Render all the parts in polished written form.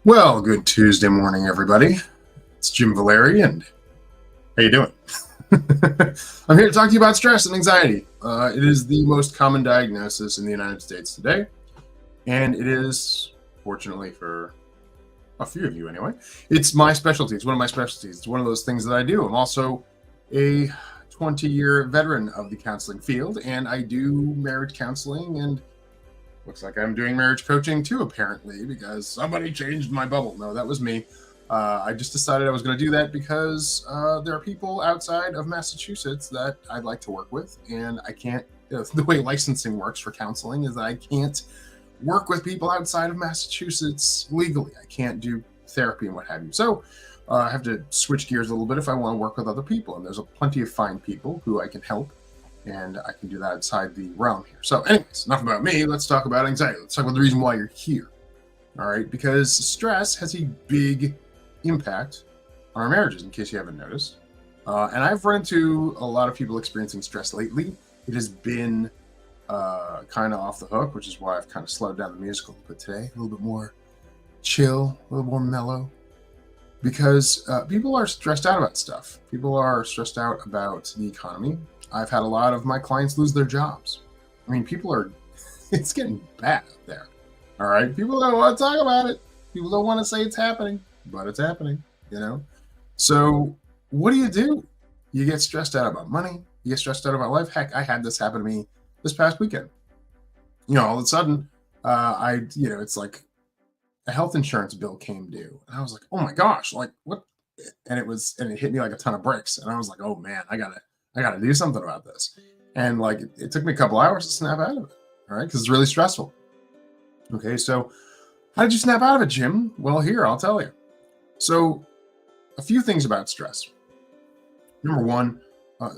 Well, good Tuesday morning, everybody. It's Jim Valeri, and how you doing? I'm here to talk to you about stress and anxiety. It is the most common diagnosis in the United States today, and it is, fortunately for a few of you anyway, it's my specialty. It's one of my specialties. It's one of those things that I do. I'm also a 20-year veteran of the counseling field, and I do marriage counseling, and looks like I'm doing marriage coaching too, apparently, because somebody changed my bubble. No, that was me. I just decided I was going to do that because there are people outside of Massachusetts that I'd like to work with, and I can't. The way licensing works for counseling is that I can't work with people outside of Massachusetts legally. I can't do therapy and what have you. So I have to switch gears a little bit if I want to work with other people, and there's plenty of fine people who I can help. And I can do that outside the realm here. So anyways, enough about me. Let's talk about anxiety. Let's talk about the reason why you're here. All right, because stress has a big impact on our marriages, in case you haven't noticed. And I've run into a lot of people experiencing stress lately. It has been kind of off the hook, which is why I've kind of slowed down the musical. But today, a little bit more chill, a little more mellow. Because people are stressed out about stuff. People are stressed out about the economy. I've had a lot of my clients lose their jobs. I mean, it's getting bad out there. All right. People don't want to talk about it. People don't want to say it's happening, but it's happening, So what do? You get stressed out about money. You get stressed out about life. Heck, I had this happen to me this past weekend. All of a sudden, it's like a health insurance bill came due. And I was like, oh my gosh, like what? And it hit me like a ton of bricks. And I was like, oh man, I got to do something about this. And like, it took me a couple hours to snap out of it. All right. Cause it's really stressful. Okay. So how did you snap out of it, Jim? Well, here, I'll tell you. So a few things about stress. Number one,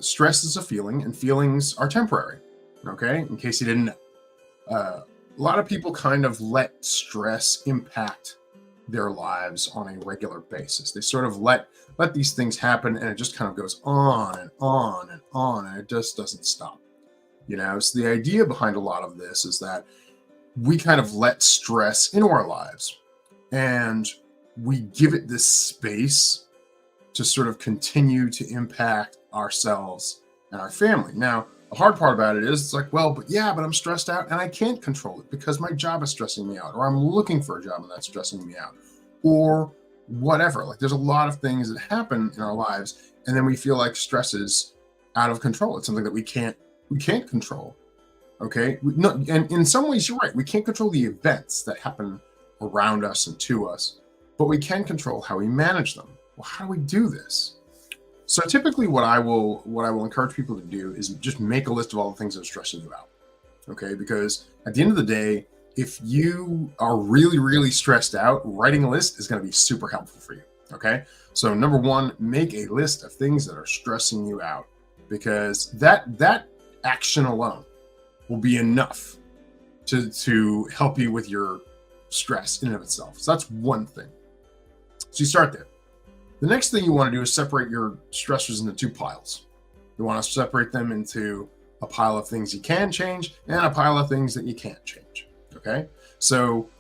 stress is a feeling and feelings are temporary. Okay. In case you didn't know, a lot of people kind of let stress impact their lives on a regular basis. They sort of let these things happen, and it just kind of goes on and on and on, and it just doesn't stop. So the idea behind a lot of this is that we kind of let stress into our lives, and we give it this space to sort of continue to impact ourselves and our family. Now, the hard part about it is it's like, well, but I'm stressed out and I can't control it because my job is stressing me out, or I'm looking for a job and that's stressing me out, or whatever. Like there's a lot of things that happen in our lives, and then we feel like stress is out of control. It's something that we can't control. Okay. And in some ways you're right. We can't control the events that happen around us and to us, but we can control how we manage them. Well, how do we do this? So typically what I will encourage people to do is just make a list of all the things that are stressing you out. Okay. Because at the end of the day, if you are really, really stressed out, writing a list is going to be super helpful for you. Okay. So number one, make a list of things that are stressing you out, because that action alone will be enough to help you with your stress in and of itself. So that's one thing. So you start there. The next thing you want to do is separate your stressors into two piles. You want to separate them into a pile of things you can change and a pile of things that you can't change. Okay. So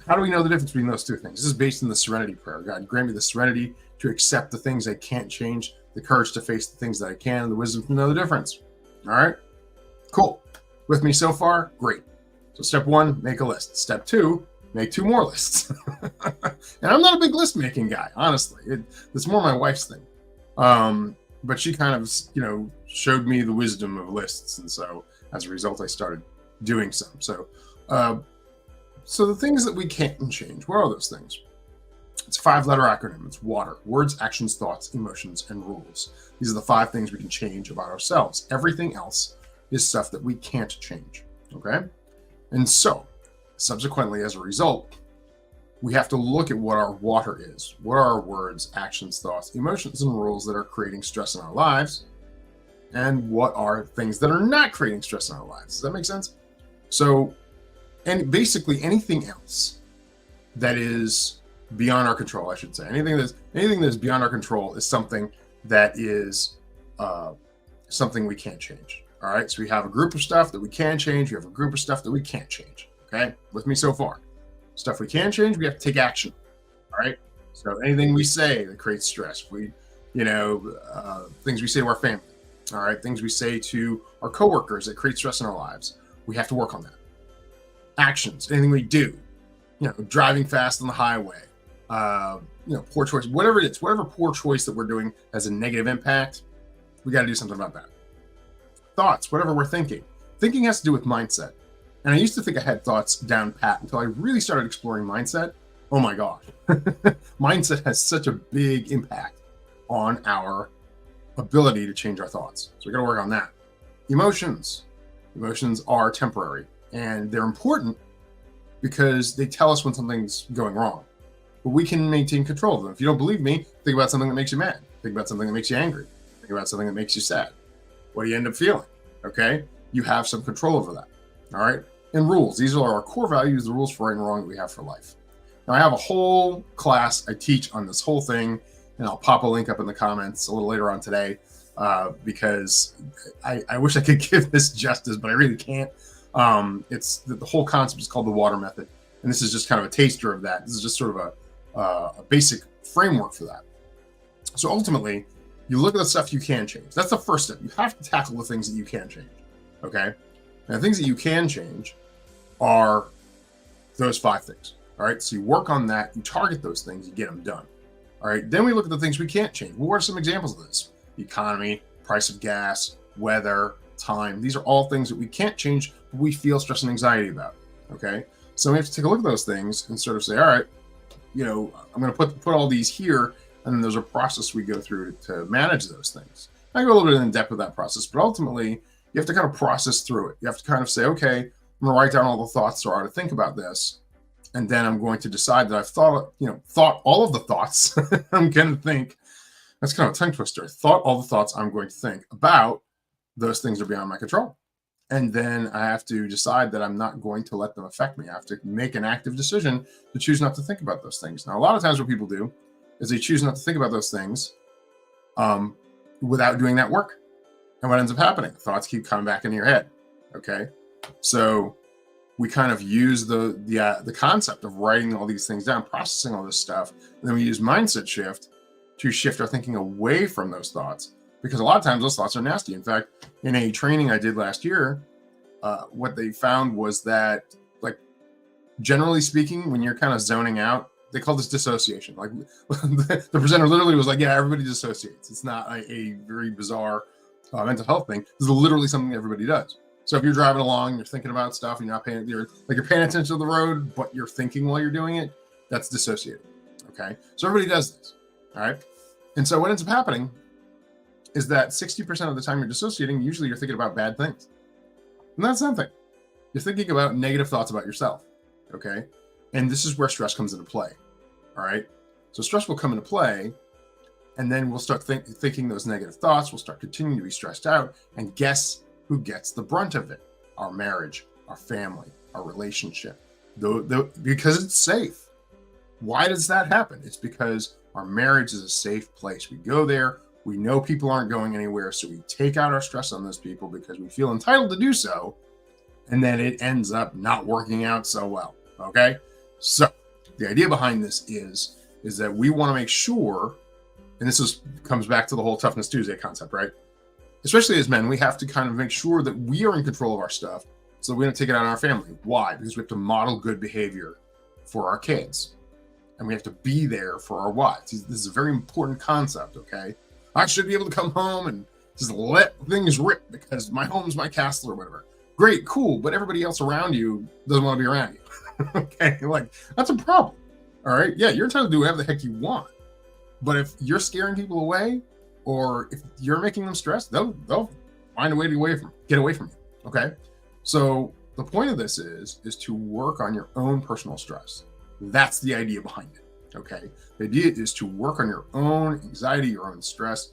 how do we know the difference between those two things? This is based on the serenity prayer. God, grant me the serenity to accept the things I can't change, the courage to face the things that I can, and the wisdom to know the difference. All right. Cool. With me so far? Great. So step one, make a list. Step two, make two more lists. And I'm not a big list making guy, honestly. It's more my wife's thing. But she kind of, showed me the wisdom of lists. And so as a result, I started doing some. So the things that we can't change, what are those things? It's a 5-letter acronym. It's WATER: words, actions, thoughts, emotions, and rules. These are the 5 things we can change about ourselves. Everything else is stuff that we can't change. Okay. And so subsequently, as a result, we have to look at what our water is. What are our words, actions, thoughts, emotions, and rules that are creating stress in our lives? And what are things that are not creating stress in our lives? Does that make sense? So, and basically anything else that is beyond our control, I should say, anything that's beyond our control is something that is something we can't change. All right. So we have a group of stuff that we can change. We have a group of stuff that we can't change. Okay. With me so far. Stuff we can change, we have to take action. All right. So anything we say that creates stress, things we say to our family, all right, things we say to our coworkers that create stress in our lives, we have to work on that. Actions, anything we do, driving fast on the highway, poor choice, whatever it is, whatever poor choice that we're doing has a negative impact, we got to do something about that. Thoughts, whatever we're thinking. Thinking has to do with mindset. And I used to think I had thoughts down pat until I really started exploring mindset. Oh my gosh. Mindset has such a big impact on our ability to change our thoughts. So we got to work on that. Emotions. Emotions are temporary and they're important because they tell us when something's going wrong. But we can maintain control of them. If you don't believe me, think about something that makes you mad. Think about something that makes you angry. Think about something that makes you sad. What do you end up feeling? Okay? You have some control over that. All right? And rules. These are our core values, the rules for right and wrong that we have for life. Now, I have a whole class I teach on this whole thing, and I'll pop a link up in the comments a little later on today because I wish I could give this justice, but I really can't. It's the whole concept is called the water method, and this is just kind of a taster of that. This is just sort of a basic framework for that. So ultimately, you look at the stuff you can change. That's the first step. You have to tackle the things that you can change. Okay? And the things that you can change are those 5 things. All right. So you work on that, you target those things, you get them done. All right. Then we look at the things we can't change. Well, what are some examples of this? The economy, price of gas, weather, time. These are all things that we can't change, but we feel stress and anxiety about. Okay. So we have to take a look at those things and sort of say, all right, I'm going to put all these here. And then there's a process we go through to manage those things. I go a little bit in depth with that process, but ultimately you have to kind of process through it. You have to kind of say, okay, I'm going to write down all the thoughts there are to think about this. And then I'm going to decide that I've thought all of the thoughts I'm going to think. That's kind of a tongue twister. Thought all the thoughts I'm going to think about those things are beyond my control. And then I have to decide that I'm not going to let them affect me. I have to make an active decision to choose not to think about those things. Now, a lot of times what people do is they choose not to think about those things without doing that work. And what ends up happening? Thoughts keep coming back into your head. Okay. So we kind of use the concept of writing all these things down, processing all this stuff, and then we use mindset shift to shift our thinking away from those thoughts, because a lot of times those thoughts are nasty. In fact, in a training I did last year, what they found was that, like, generally speaking, when you're kind of zoning out, they call this dissociation. Like the presenter literally was like, yeah, everybody dissociates. It's not a very bizarre mental health thing. This is literally something everybody does. So if you're driving along, you're thinking about stuff, and you're paying attention to the road, but you're thinking while you're doing it, that's dissociated. Okay. So everybody does this. All right. And so what ends up happening is that 60% of the time you're dissociating, usually you're thinking about bad things. And that's something. You're thinking about negative thoughts about yourself. Okay. And this is where stress comes into play. All right. So stress will come into play, and then we'll start thinking those negative thoughts. We'll start continuing to be stressed out. And guess who gets the brunt of it? Our marriage, our family, our relationship, because it's safe. Why does that happen? It's because our marriage is a safe place. We go there. We know people aren't going anywhere. So we take out our stress on those people because we feel entitled to do so. And then it ends up not working out so well. Okay. So the idea behind this is that we want to make sure, and comes back to the whole Toughness Tuesday concept, right? Especially as men, we have to kind of make sure that we are in control of our stuff so we don't take it out on our family. Why? Because we have to model good behavior for our kids. And we have to be there for our wives. This is a very important concept, okay? I should be able to come home and just let things rip because my home's my castle or whatever. Great, cool, but everybody else around you doesn't want to be around you. Okay, like, that's a problem. All right? Yeah, you're entitled to do whatever the heck you want. But if you're scaring people away, or if you're making them stressed, they'll find a way to get away from you. Okay. So the point of this is to work on your own personal stress. That's the idea behind it. Okay. The idea is to work on your own anxiety, your own stress,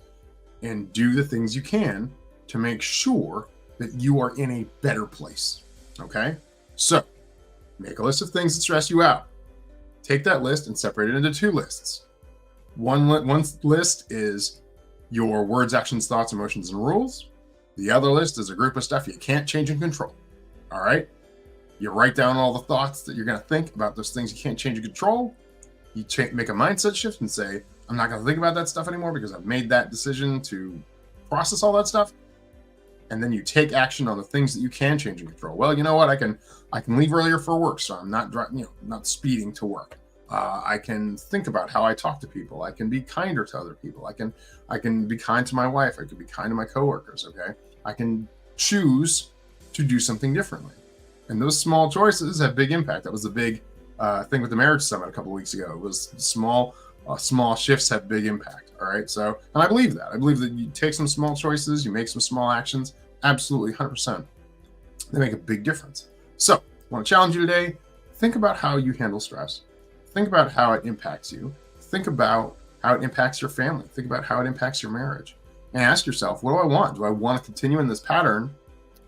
and do the things you can to make sure that you are in a better place. Okay. So make a list of things that stress you out. Take that list and separate it into 2 lists. One list is your words, actions, thoughts, emotions, and rules. The other list is a group of stuff you can't change and control. All right. You write down all the thoughts that you're going to think about those things you can't change and control. You make a mindset shift and say, I'm not going to think about that stuff anymore because I've made that decision to process all that stuff. And then you take action on the things that you can change and control. Well, you know what? I can leave earlier for work, so I'm not not speeding to work. I can think about how I talk to people. I can be kinder to other people. I can be kind to my wife. I can be kind to my coworkers. Okay, I can choose to do something differently, and those small choices have big impact. That was the big thing with the marriage summit a couple of weeks ago. It was small shifts have big impact. All right, so and I believe that. I believe that you take some small choices, you make some small actions. Absolutely, 100%. They make a big difference. So, I want to challenge you today. Think about how you handle stress. Think about how it impacts you. Think about how it impacts your family. Think about how it impacts your marriage. And ask yourself, what do I want? Do I want to continue in this pattern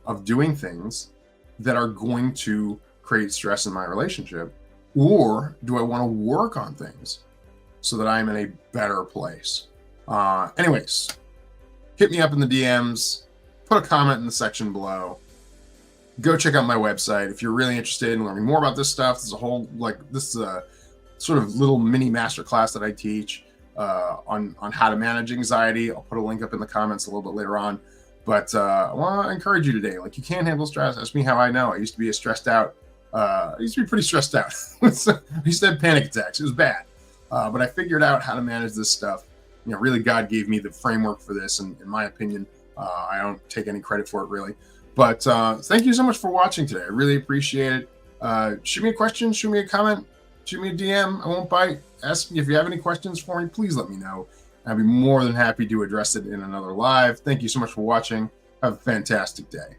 of doing things that are going to create stress in my relationship? Or do I want to work on things so that I'm in a better place? Anyways, hit me up in the DMs. Put a comment in the section below. Go check out my website if you're really interested in learning more about this stuff. There's a whole this is a sort of little mini masterclass that I teach on how to manage anxiety. I'll put a link up in the comments a little bit later on. But I want to encourage you today. Like, you can handle stress. Ask me how I know. I used to be I used to be pretty stressed out. I used to have panic attacks. It was bad. But I figured out how to manage this stuff. Really, God gave me the framework for this, and in my opinion, I don't take any credit for it, really. But thank you so much for watching today. I really appreciate it. Shoot me a question, shoot me a comment, shoot me a DM. I won't bite. Ask me if you have any questions for me. Please let me know. I'd be more than happy to address it in another live. Thank you so much for watching. Have a fantastic day.